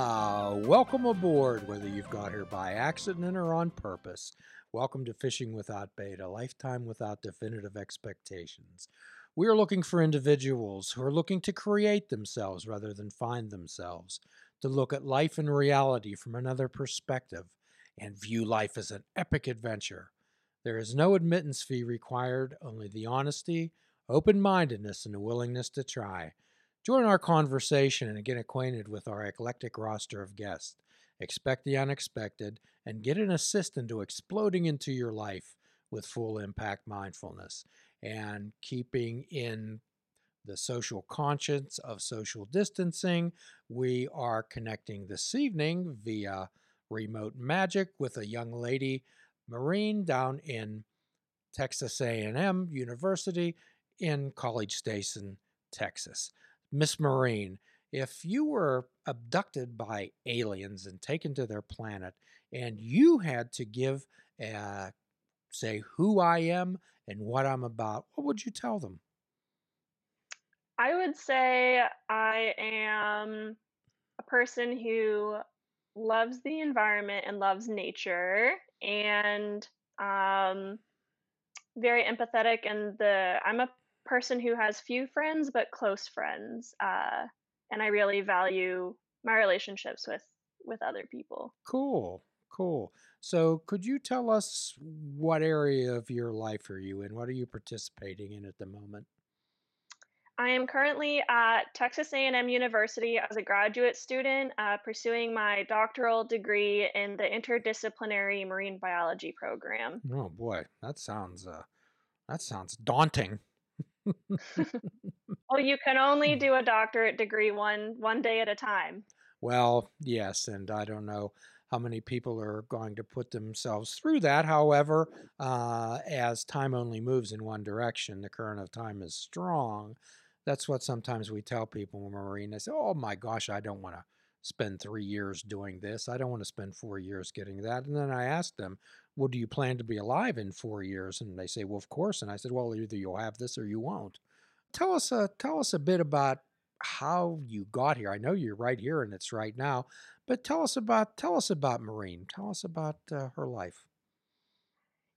Welcome aboard, whether you've got here by accident or on purpose. Welcome to Fishing Without Bait, a lifetime without definitive expectations. We are looking for individuals who are looking to create themselves rather than find themselves, to look at life and reality from another perspective, and view life as an epic adventure. There is no admittance fee required, only the honesty, open-mindedness, and the willingness to try. Join our conversation and get acquainted with our eclectic roster of guests. Expect the unexpected and get an assist into exploding into your life with full impact mindfulness and keeping in the social conscience of social distancing. We are connecting this evening via remote magic with a young lady, Maureen, down in Texas A&M University in College Station, Texas. Miss Maureen, if you were abducted by aliens and taken to their planet and you had to give, say, who I am and what I'm about, what would you tell them? I would say I am a person who loves the environment and loves nature and um, very empathetic. And I'm a person who has few friends but close friends, and I really value my relationships with other people. Cool, cool. So could you tell us what area of your life are you in? What are you participating in at the moment? I am currently at Texas A&M University as a graduate student, pursuing my doctoral degree in the interdisciplinary marine biology program. Oh boy, that sounds daunting. Oh, you can only do a doctorate degree one day at a time. Well, yes, and I don't know how many people are going to put themselves through that. However, as time only moves in one direction, the current of time is strong. That's what sometimes we tell people, Maureen. They say, "Oh my gosh, I don't want to spend 3 years doing this. I don't want to spend 4 years getting that." And then I ask them, "Well, do you plan to be alive in 4 years?" And they say, "Well, of course." And I said, "Well, either you'll have this or you won't." Tell us a bit about how you got here. I know you're right here and it's right now, but tell us about Maureen. Tell us about her life.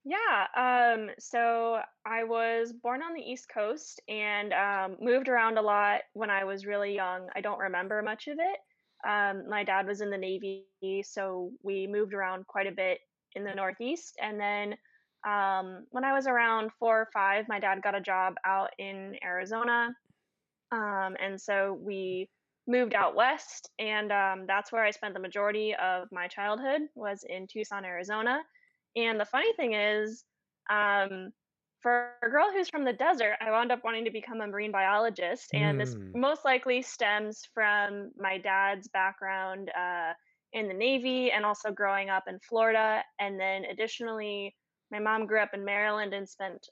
Yeah, so I was born on the East Coast and moved around a lot when I was really young. I don't remember much of it. My dad was in the Navy, so we moved around quite a bit in the Northeast. And then when I was around 4 or 5, my dad got a job out in Arizona. And so we moved out west, and that's where I spent the majority of my childhood was in Tucson, Arizona. And the funny thing is, um, for a girl who's from the desert, I wound up wanting to become a marine biologist, and this Hmm. most likely stems from my dad's background in the Navy and also growing up in Florida. And then additionally, my mom grew up in Maryland and spent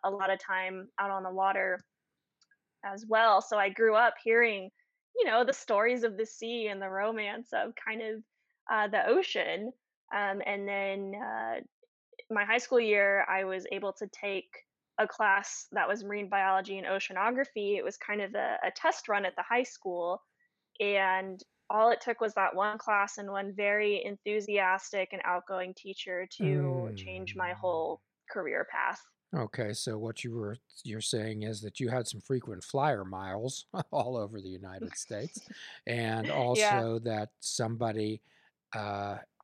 a lot of time out on the water as well. So I grew up hearing, the stories of the sea and the romance of kind of the ocean. And then my high school year, I was able to take a class that was marine biology and oceanography. It was kind of a test run at the high school. And all it took was that one class and one very enthusiastic and outgoing teacher to change my Hmm. whole career path. Okay, so you're saying is that you had some frequent flyer miles all over the United States, and Yeah. also that somebody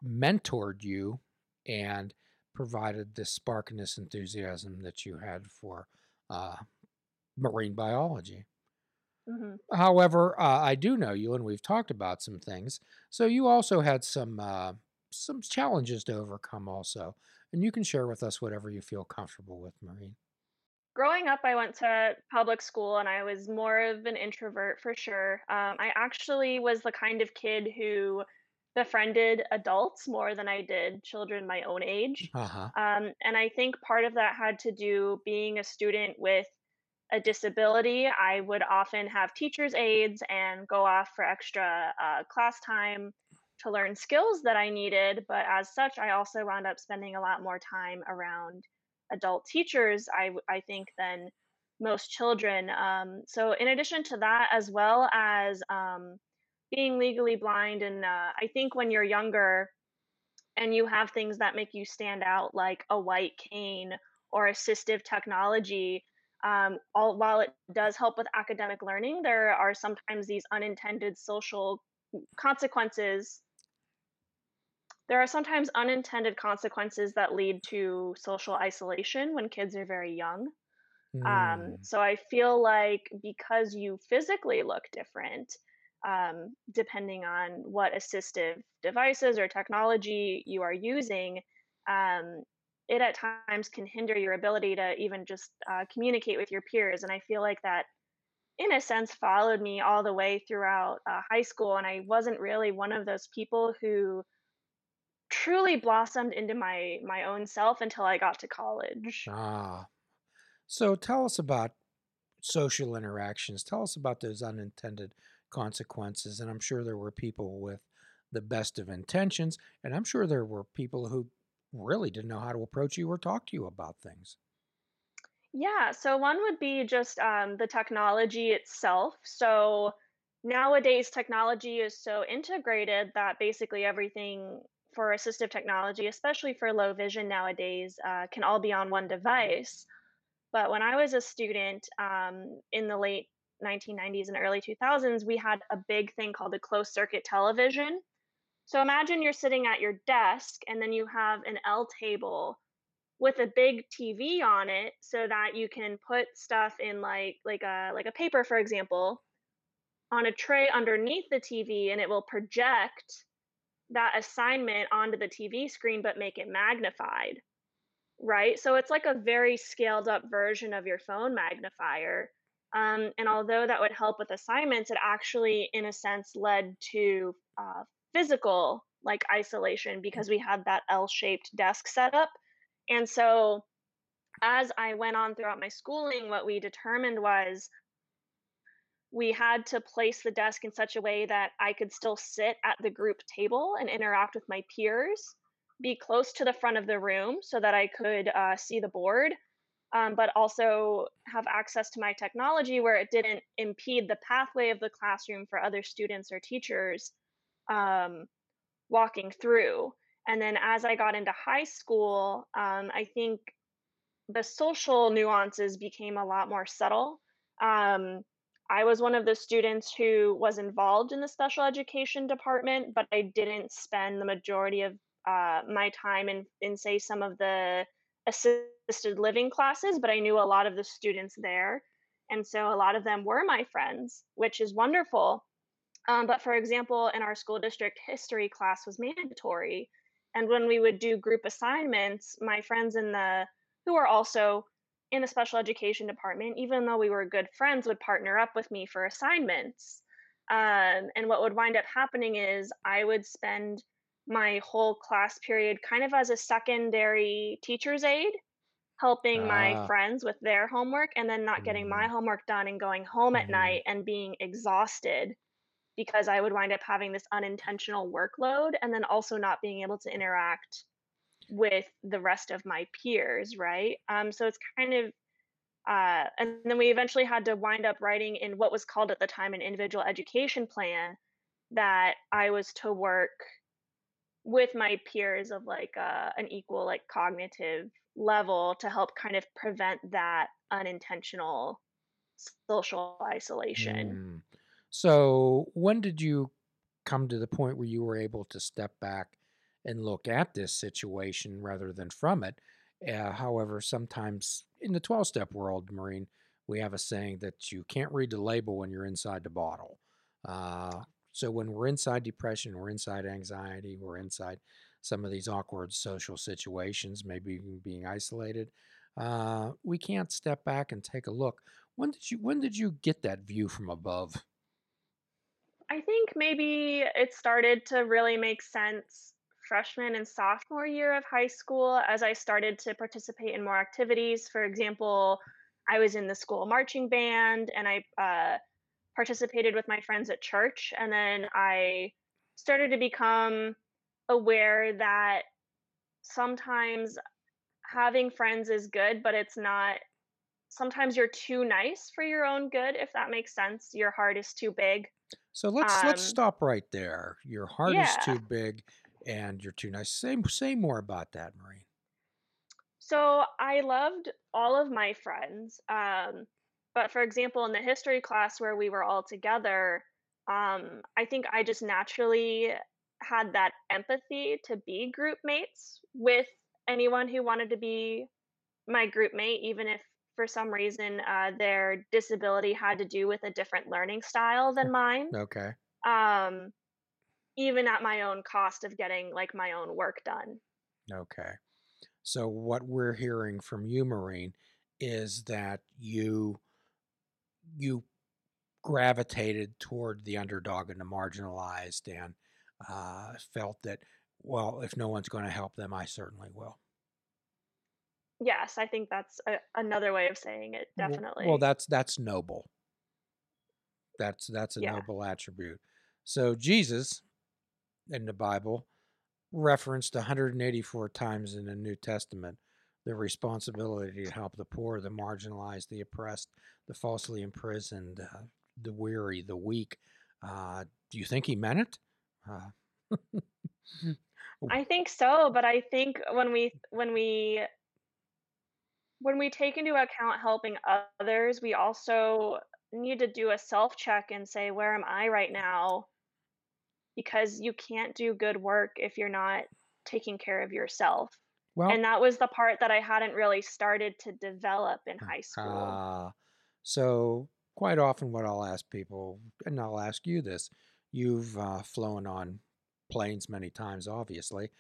mentored you and provided this spark and this enthusiasm that you had for uh, marine biology. Hmm. However, I do know you, and we've talked about some things. So you also had some challenges to overcome, also, and you can share with us whatever you feel comfortable with, Maureen. Growing up, I went to public school and I was more of an introvert for sure. I actually was the kind of kid who befriended adults more than I did children my own age. Uh huh. And I think part of that had to do being a student with a disability. I would often have teachers' aides and go off for extra class time to learn skills that I needed. But as such, I also wound up spending a lot more time around adult teachers, I think, than most children. So, in addition to that, as well as being legally blind, and I think when you're younger and you have things that make you stand out, like a white cane or assistive technology, while it does help with academic learning, there are sometimes these unintended social consequences. There are sometimes unintended consequences that lead to social isolation when kids are very young. Hmm. So I feel like because you physically look different, depending on what assistive devices or technology you are using, um, it at times can hinder your ability to even just communicate with your peers. And I feel like that, in a sense, followed me all the way throughout high school. And I wasn't really one of those people who truly blossomed into my own self until I got to college. Ah. So tell us about social interactions. Tell us about those unintended consequences. And I'm sure there were people with the best of intentions, and I'm sure there were people who really didn't know how to approach you or talk to you about things. Yeah, so one would be just the technology itself. So nowadays, technology is so integrated that basically everything for assistive technology, especially for low vision nowadays, can all be on one device. But when I was a student in the late 1990s and early 2000s, we had a big thing called a closed circuit television. So imagine you're sitting at your desk and then you have an L table with a big TV on it so that you can put stuff in like a paper, for example, on a tray underneath the TV, and it will project that assignment onto the TV screen but make it magnified, right? So it's like a very scaled up version of your phone magnifier. And although that would help with assignments, it actually, in a sense, led to physical like isolation because we had that L shaped desk setup. And so as I went on throughout my schooling, what we determined was we had to place the desk in such a way that I could still sit at the group table and interact with my peers, be close to the front of the room so that I could see the board, but also have access to my technology where it didn't impede the pathway of the classroom for other students or teachers um, walking through. And then as I got into high school, I think the social nuances became a lot more subtle. Um, I was one of the students who was involved in the special education department, but I didn't spend the majority of my time in say some of the assisted living classes. But I knew a lot of the students there, and so a lot of them were my friends, which is wonderful. But for example, in our school district, history class was mandatory. And when we would do group assignments, my friends in the who were also in the special education department, even though we were good friends, would partner up with me for assignments. And what would wind up happening is I would spend my whole class period kind of as a secondary teacher's aide, helping my Ah. friends with their homework and then not getting my Hmm. homework done and going home at Hmm. night and being exhausted because I would wind up having this unintentional workload and then also not being able to interact with the rest of my peers, right? So it's kind of, and then we eventually had to wind up writing in what was called at the time an individual education plan that I was to work with my peers of like an equal, like cognitive level to help kind of prevent that unintentional social isolation. Hmm. So when did you come to the point where you were able to step back and look at this situation rather than from it? However, sometimes in the 12 step world, Maureen, we have a saying that you can't read the label when you're inside the bottle. Uh, so when we're inside depression, we're inside anxiety, we're inside some of these awkward social situations, maybe even being isolated. We can't step back and take a look. When did you get that view from above? I think maybe it started to really make sense freshman and sophomore year of high school as I started to participate in more activities. For example, I was in the school marching band and I participated with my friends at church. And then I started to become aware that sometimes having friends is good, but it's not. Sometimes you're too nice for your own good, if that makes sense. Your heart is too big. So let's Um, stop right there. Your heart is yeah. too big and you're too nice. Say more about that, Maureen. So I loved all of my friends. But for example, in the history class where we were all together, I think I just naturally had that empathy to be group mates with anyone who wanted to be my group mate, even if for some reason their disability had to do with a different learning style than mine. Okay. Um, even at my own cost of getting like my own work done. Okay. So what we're hearing from you, Maureen, is that you gravitated toward the underdog and the marginalized and felt that, well, if no one's going to help them, I certainly will. Yes, I think that's another way of saying it, Well, definitely. that's noble. That's a Yeah. noble attribute. So Jesus in the Bible referenced 184 times in the New Testament the responsibility to help the poor, the marginalized, the oppressed, the falsely imprisoned, the weary, the weak. Do you think he meant it? Uh, I think so, but I think when we take into account helping others, we also need to do a self-check and say, "Where am I right now?" Because you can't do good work if you're not taking care of yourself. well, And that was the part that I hadn't really started to develop in high school. uh, so quite often, what I'll ask people, and I'll ask you this: you've flown on planes many times, obviously.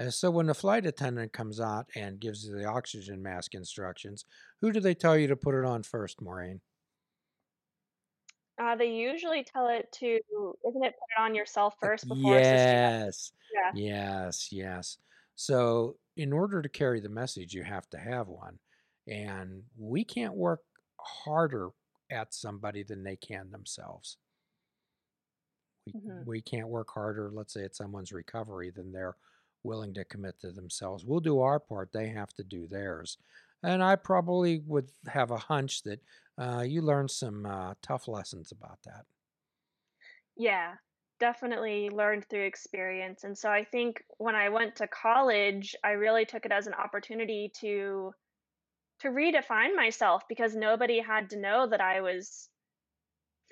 So when the flight attendant comes out and gives you the oxygen mask instructions, who do they tell you to put it on first, Maureen? They usually tell it to isn't it put it on yourself first before assisting others? Yes, Yeah. yes. So in order to carry the message, you have to have one, and we can't work harder at somebody than they can themselves. we Mhm. we can't work harder, let's say, at someone's recovery than they're willing to commit to themselves. We'll do our part, they have to do theirs. And I probably would have a hunch that you learned some tough lessons about that. Yeah, definitely learned through experience, and so I think when I went to college, I really took it as an opportunity to redefine myself because nobody had to know that I was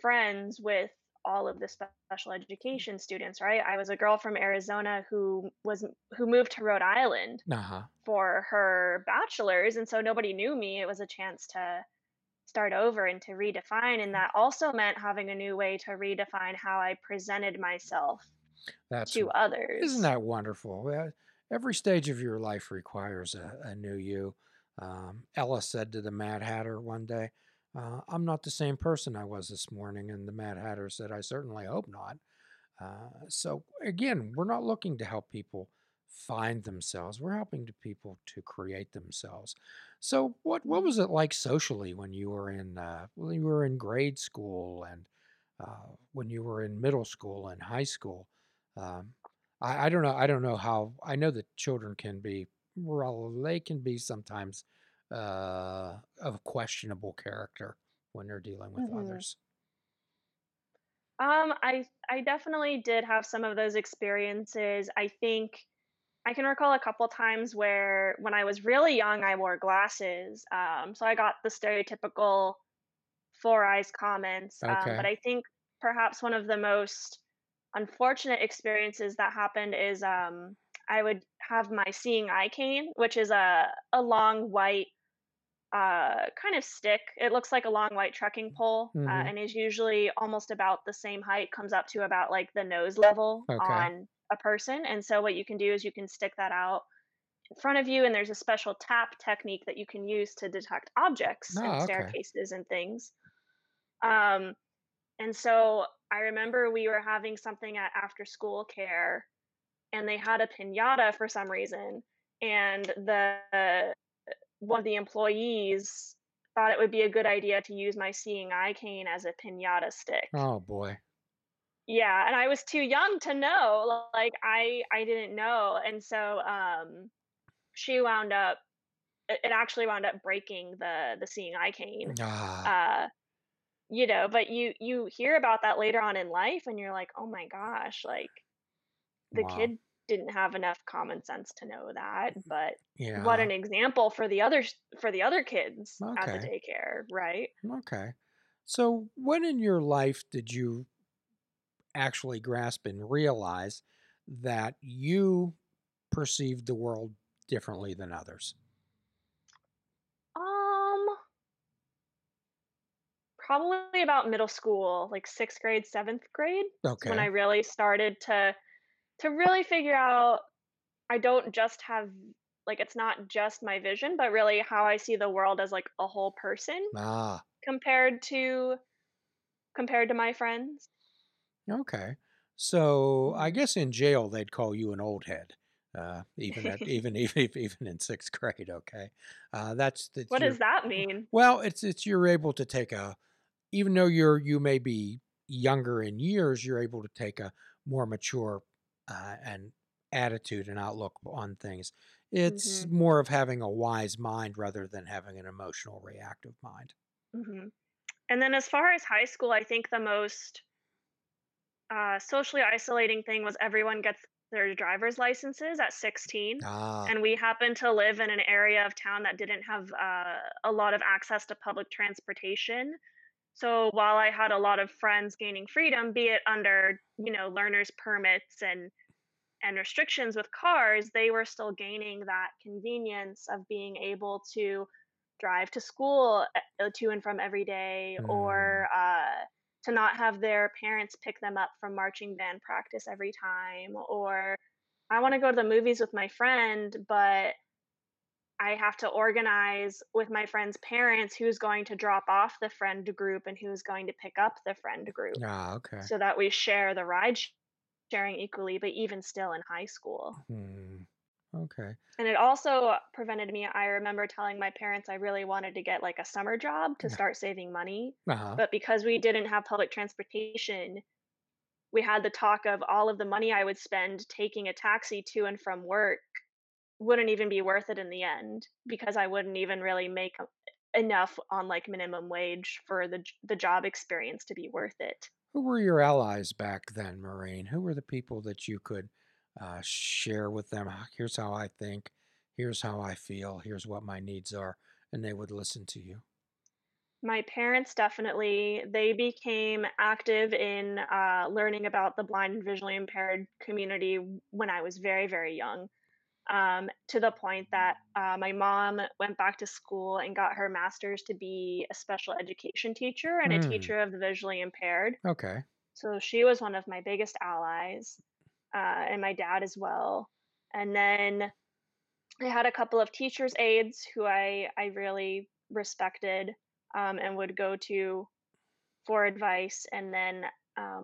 friends with all of the special education students, right? I was a girl from Arizona who moved to Rhode Island Uh-huh. for her bachelor's, and so nobody knew me. It was a chance to start over and to redefine, and that also meant having a new way to redefine how I presented myself That's to isn't others. that wonderful? Every stage of your life requires a new you. Ella said to the Mad Hatter one day, "I'm not the same person I was this morning," and the Mad Hatter said, "I certainly hope not." So again, we're not looking to help people find themselves. We're helping to people to create themselves. So what Mhm. was it like socially when you were in grade school and when you were in middle school and high school? Um, I don't know. I don't know how. I know that children can be, well, they can be sometimes of questionable character when they're dealing with Mhm. others. I definitely did have some of those experiences. I think I can recall a couple times where when I was really young, I wore glasses. So I got the stereotypical four eyes comments. But Okay. I think perhaps one of the most unfortunate experiences that happened is I would have my seeing eye cane, which is a long white kind of stick. It looks like a long white trekking pole, Mm-hmm. and is usually almost about the same height, comes up to about like the nose level Okay. on a person. And so what you can do is you can stick that out in front of you, and there's a special tap technique that you can use to detect objects and Oh, okay. staircases and things. Um, and so I remember we were having something at after school care, and they had a pinata for some reason, and the one of the employees thought it would be a good idea to use my seeing eye cane as a pinata stick. Oh boy. Yeah, and I was too young to know, like, I didn't know, and so, she wound up it actually wound up breaking the seeing eye cane, Ah, uh, but you hear about that later on in life and you're like, "Oh my gosh, like the Wow. kid didn't have enough common sense to know that, but what Yeah. an example for the other kids at the Okay. daycare, right?" Okay. So, when in your life did you actually grasp and realize that you perceived the world differently than others? Um, Probably about middle school, like 6th grade, 7th grade is when I Okay. really started to really figure out I don't just have like, it's not just my vision, but really how I see the world as, like, a whole person Ah, compared to compared to my friends. okay. So, I Mhm. guess in jail they'd call you an old head, even at even in sixth grade. Okay, that's What does your that mean? well. It's you're able to take a even though you may be younger in years, you're able to take a more mature and attitude and outlook on things. It's Mhm, more of having a wise mind rather than having an emotional, reactive mind. mhm. And then as far as high school, I think the most, socially isolating thing was everyone gets their driver's licenses at 16, Ah, and we happened to live in an area of town that didn't have, a lot of access to public transportation. So while I had a lot of friends gaining freedom, be it under, learners permits and restrictions with cars, they were still gaining that convenience of being able to drive to school to and from every day, hmm, or to not have their parents pick them up from marching band practice every time, or I want to go to the movies with my friend, but I have to organize with my friend's parents who's going to drop off the friend group and who's going to pick up the friend group ah, okay. so that we share the ride sharing equally, but even still in high school. Hmm, okay. And it also prevented me. I remember telling my parents I really wanted to get like a summer job to start saving money. Uh-huh. But because we didn't have public transportation, we had the talk of all of the money I would spend taking a taxi to and from work wouldn't even be worth it in the end because I wouldn't even really make enough on like minimum wage for the job experience to be worth it. Who were your allies back then, Maureen? Who were the people that you could share with them? "Ah, here's how I think. Here's how I feel. Here's what my needs are," and they would listen to you. My parents definitely they became active in learning about the blind and visually impaired community when I was very, very young. To the point that my mom went back to school and got her master's to be a special education teacher and a Hmm. teacher of the visually impaired. Okay. So she was one of my biggest allies, and my dad as well. And then I had a couple of teachers' aides who I really respected, and would go to for advice. And then,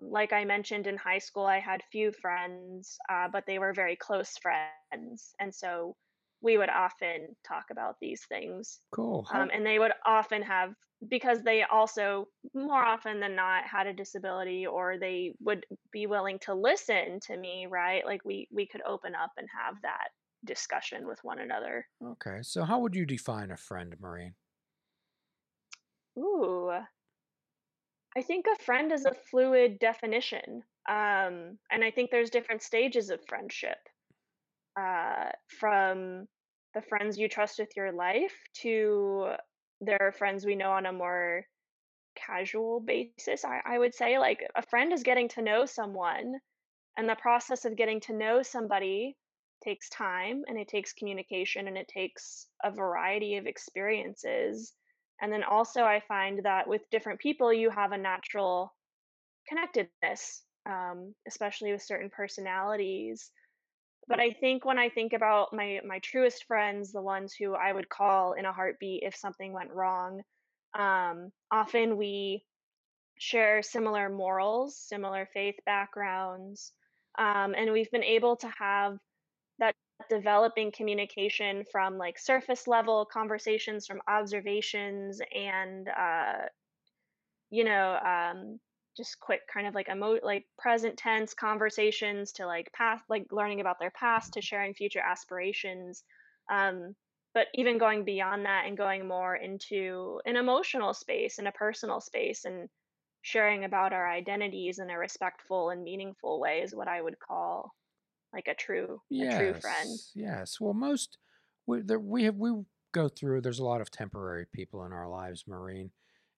like I mentioned in high school, I had few friends, but they were very close friends. And so we would often talk about these things. Cool. How And they would often have, because they also, more often than not, had a disability, or they would be willing to listen to me, right? Like we could open up and have that discussion with one another. okay. So how would you define a friend, Maureen? Ooh, I think a friend is a fluid definition. And I think there's different stages of friendship, from the friends you trust with your life to there are friends we know on a more casual basis. I would say, like, a friend is getting to know someone, and the process of getting to know somebody takes time and it takes communication and it takes a variety of experiences. And then also, I find that with different people, you have a natural connectedness, especially with certain personalities. But I think when I think about my truest friends, the ones who I would call in a heartbeat if something went wrong, often we share similar morals, similar faith backgrounds, and we've been able to have that developing communication from like surface level conversations, from observations, and you know, just quick kind of like like present tense conversations to like past, like learning about their past to sharing future aspirations. But even going beyond that and going more into an emotional space and a personal space. And sharing about our identities in a respectful and meaningful way is what I would call like a true friend. Yes, yes. Well, we go through. There's a lot of temporary people in our lives, Maureen,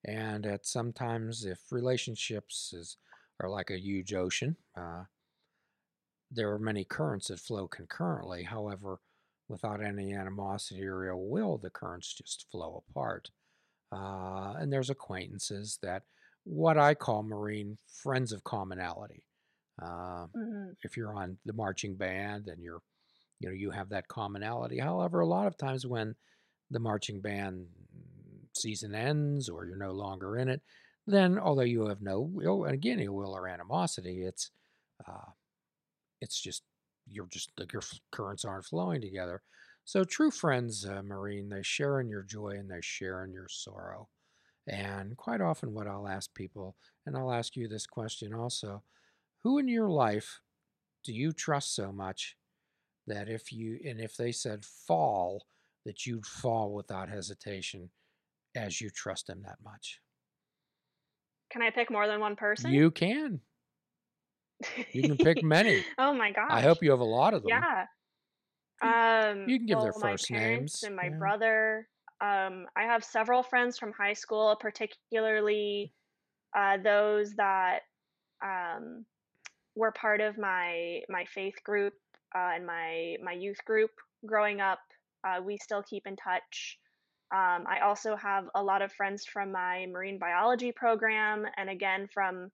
and at sometimes if relationships are like a huge ocean, there are many currents that flow concurrently. However, without any animosity or ill will, the currents just flow apart. And there's acquaintances that what I call Marine friends of commonality. Uh, Mhm. if you're on the marching band and you have that commonality. However, a lot of times when the marching band season ends or you're no longer in it, then although you have no ill, and again, ill will or animosity, uh, it's just your currents aren't flowing together. So true friends, Marine, they share in your joy and they share in your sorrow. And quite often, what I'll ask people, and I'll ask you this question also: who in your life do you trust so much that if they said fall, that you'd fall without hesitation, as you trust them that much? Can I pick more than one person? You can. You can pick many. Oh my I gosh. hope you have a lot of them. Yeah. You, you can give their Well, my first parents names. and my Yeah. brother. I have several friends from high school, particularly those that um, were part of my faith group and my youth group growing up. We still keep in touch. I also have a lot of friends from my marine biology program, and again from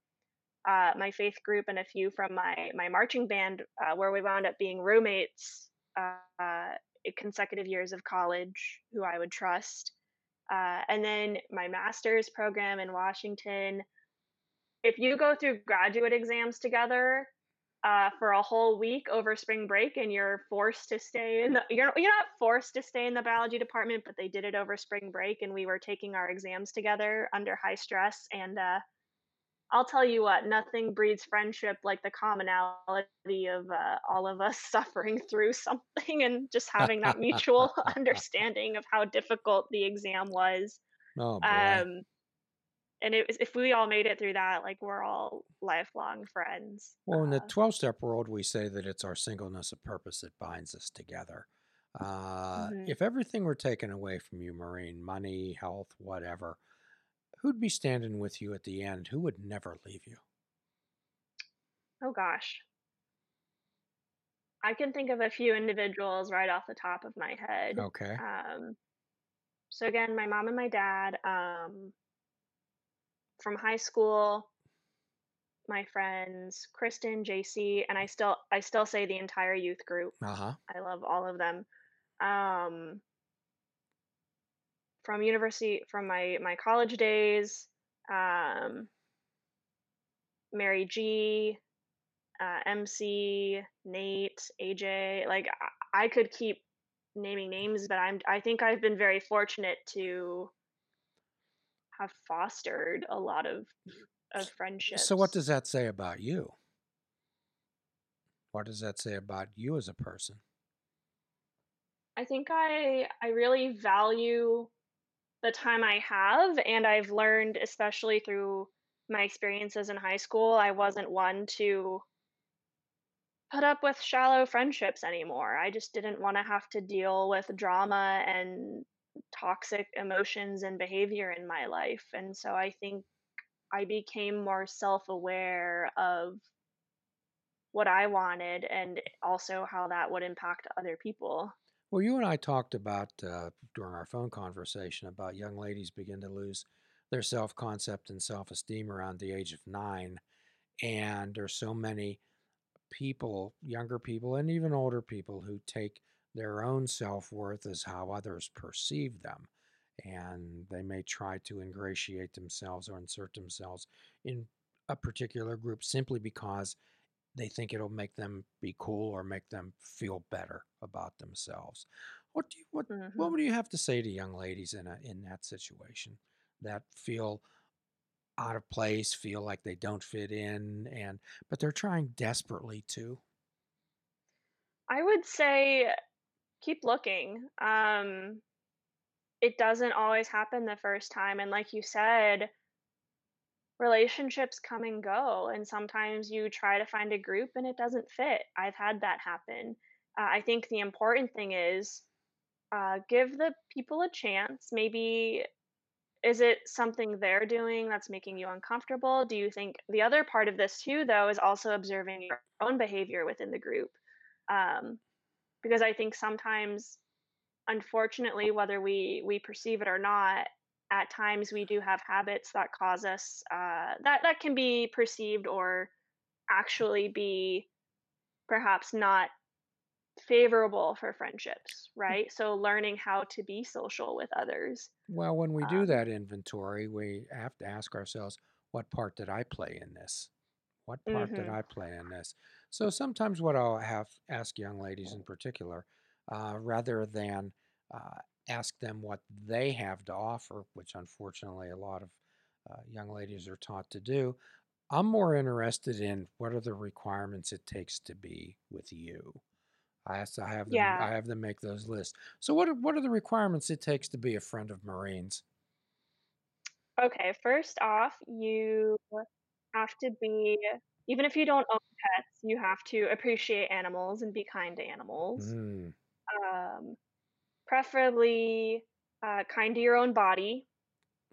my faith group, and a few from my marching band, where we wound up being roommates consecutive years of college, who I would trust. And then my master's program in Washington, if you go through graduate exams together, for a whole week over spring break and you're forced to stay in the you're not forced to stay in the biology department, but they did it over spring break and we were taking our exams together under high stress, and I'll tell you what, nothing breeds friendship like the commonality of all of us suffering through something and just having that mutual understanding of how difficult the exam was. Oh boy. Um, and it was, if we all made it through that, like, we're all lifelong friends. Well, in the 12-step world, we say that it's our singleness of purpose that binds us together. Mhm. If everything were taken away from you, Maureen, money, health, whatever, who'd be standing with you at the end? Who would never leave you? Oh gosh. I can think of a few individuals right off the top of my head. Okay. Um, so again, my mom and my dad, from high school, my friends Kristen, JC, and I still say the entire youth group. Uh huh. I love all of them. Um, from my college days, um, Mary G, MC, Nate, AJ. Like I could keep naming names, but I think I've been very fortunate to have fostered a lot of So, what friendships. does that say about you? What does that say about you as a person? I think I really value the time I have, and I've learned, especially through my experiences in high school, I wasn't one to put up with shallow friendships anymore. I just didn't want to have to deal with drama and toxic emotions and behavior in my life. And so I think I became more self aware of what I wanted and also how that would impact other people. Well, you and I talked about during our phone conversation about young ladies begin to lose their self concept and self esteem around the age of 9. And there's so many people, younger people, and even older people, who take their own self worth as how others perceive them. And they may try to ingratiate themselves or insert themselves in a particular group simply because they think it'll make them be cool or make them feel better about themselves. What Hmm. would you have to say to young ladies in that situation that feel out of place, feel like they don't fit in, and but they're trying desperately to? I would say keep looking. It doesn't always happen the first time. And like you said, relationships come and go, and sometimes you try to find a group and it doesn't fit. I've had that happen. I think the important thing is, give the people a chance. Maybe is it something they're doing that's making you uncomfortable? Do you think the other part of this too, though, is also observing your own behavior within the group? Um, because I think sometimes, unfortunately, whether we perceive it or not, at times we do have habits that cause us that can be perceived or actually be perhaps not favorable for friendships, right? So learning how to be social with others. Well, when we do Um, that inventory, we have to ask ourselves, what part did I play in this? What part did mhm. I play in this? So sometimes what I'll have ask young ladies in particular, rather than uh, ask them what they have to offer, which unfortunately a lot of young ladies are taught to do, I'm more interested in what are the requirements it takes to be with you. I have them Yeah. I have them make those lists. So what are the requirements it takes to be a friend of Marines? Okay, first off, you have to be, even if you don't own pets, you have to appreciate animals and be kind to animals. Hmm. Um, Preferably, kind to your own body.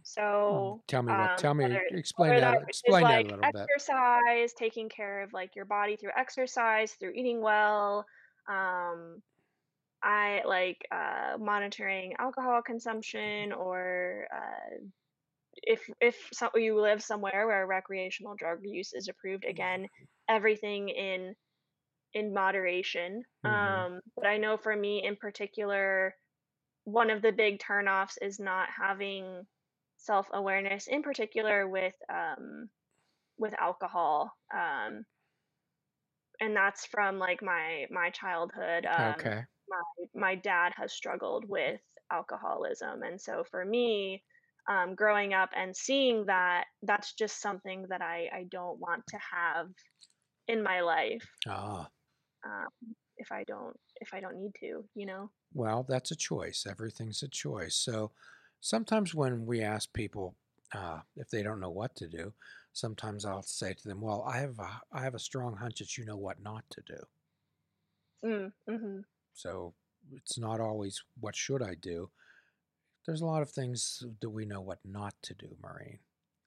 So, Tell me what. Tell me. whether that is, Explain that a like, little bit. exercise, taking care of, like, your body through exercise, through eating well, um, I like, monitoring alcohol consumption or, if you live somewhere where recreational drug use is approved, again, everything in moderation. Hmm. But I know for me in particular, one of the big turnoffs is not having self-awareness, in particular with alcohol, and that's from, like, my childhood. Okay. My dad has struggled with alcoholism, and so for me, growing up and seeing that, that's just something that I don't want to have in my life, Ah. if I don't need to, you know? Well, that's a choice. Everything's a choice. So sometimes when we ask people if they don't know what to do, sometimes I'll say to them, "Well, I have a strong hunch that you know what not to do." Mhm. So it's not always what should I do. There's a lot of things that we know what not to do, Maureen.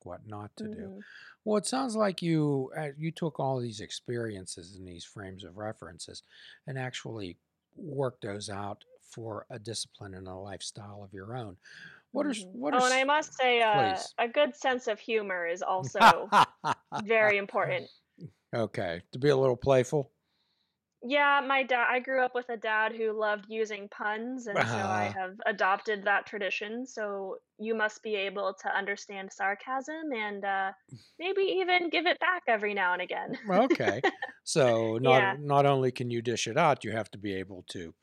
What not to do. Mhm. Well, it sounds like you took all these experiences and these frames of references and actually worked those out for a discipline and a lifestyle of your own. Mhm. What are Oh, and I must say, please? a good sense of humor is also very important. Okay, to be a little playful. Yeah, I grew up with a dad who loved using puns, and so I Uh, have adopted that tradition, so you must be able to understand sarcasm and, maybe even give it back every now and again. okay, so Yeah. not only can you dish it out, you have to be able to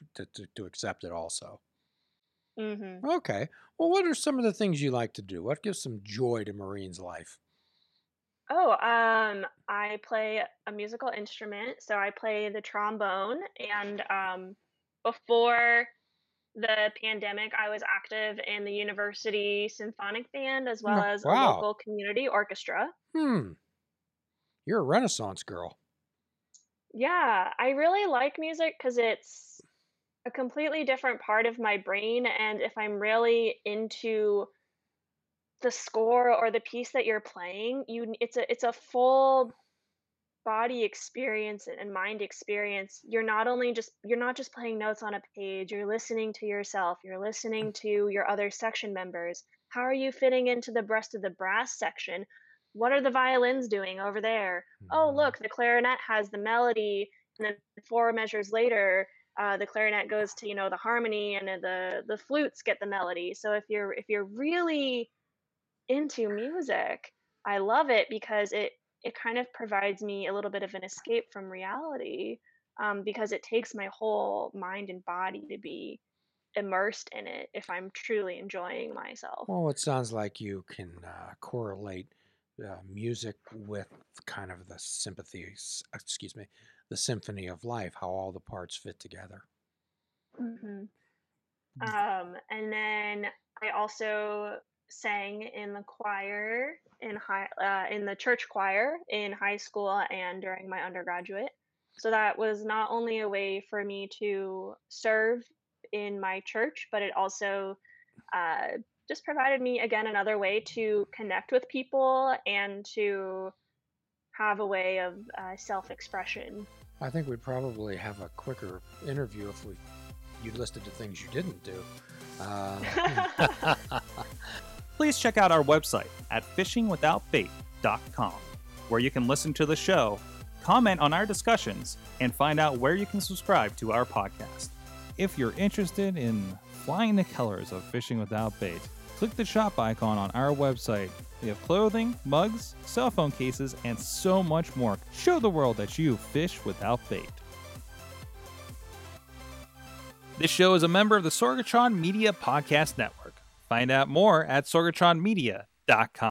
accept it also. Mhm. Okay. Well, what are some of the things you like to do? What gives some joy to Marine's life? Oh, I play a musical instrument, so I play the trombone, and, before the pandemic, I was active in the university symphonic band as well as a Wow. local community orchestra. Hmm. You're a Renaissance girl. Yeah, I really like music because it's a completely different part of my brain, and if I'm really into the score or the piece that you're playing, it's a full body experience and mind experience. You're not just playing notes on a page, you're listening to yourself, you're listening to your other section members. How are you fitting into the rest of the brass section? What are the violins doing over there? Oh, Mhm. look, the clarinet has the melody, and then 4 measures later, the clarinet goes to, the harmony, and then the flutes get the melody. So if you're really into music, I love it because it kind of provides me a little bit of an escape from reality, because it takes my whole mind and body to be immersed in it if I'm truly enjoying myself. Well, it sounds like you can correlate music with kind of the sympathies, excuse me, the symphony of life, how all the parts fit together. Mhm. And then I also sang in the choir in the church choir in high school and during my undergraduate. So that was not only a way for me to serve in my church, but it also uh, just provided me again another way to connect with people and to have a way of self-expression. I think we'd probably have a quicker interview if you listed the things you didn't do. Please check out our website at fishingwithoutbait.com, where you can listen to the show, comment on our discussions, and find out where you can subscribe to our podcast. If you're interested in flying the colors of Fishing Without Bait, click the shop icon on our website. We have clothing, mugs, cell phone cases, and so much more. Show the world that you fish without bait. This show is a member of the Sorgatron Media Podcast Network. Find out more at sorgatronmedia.com.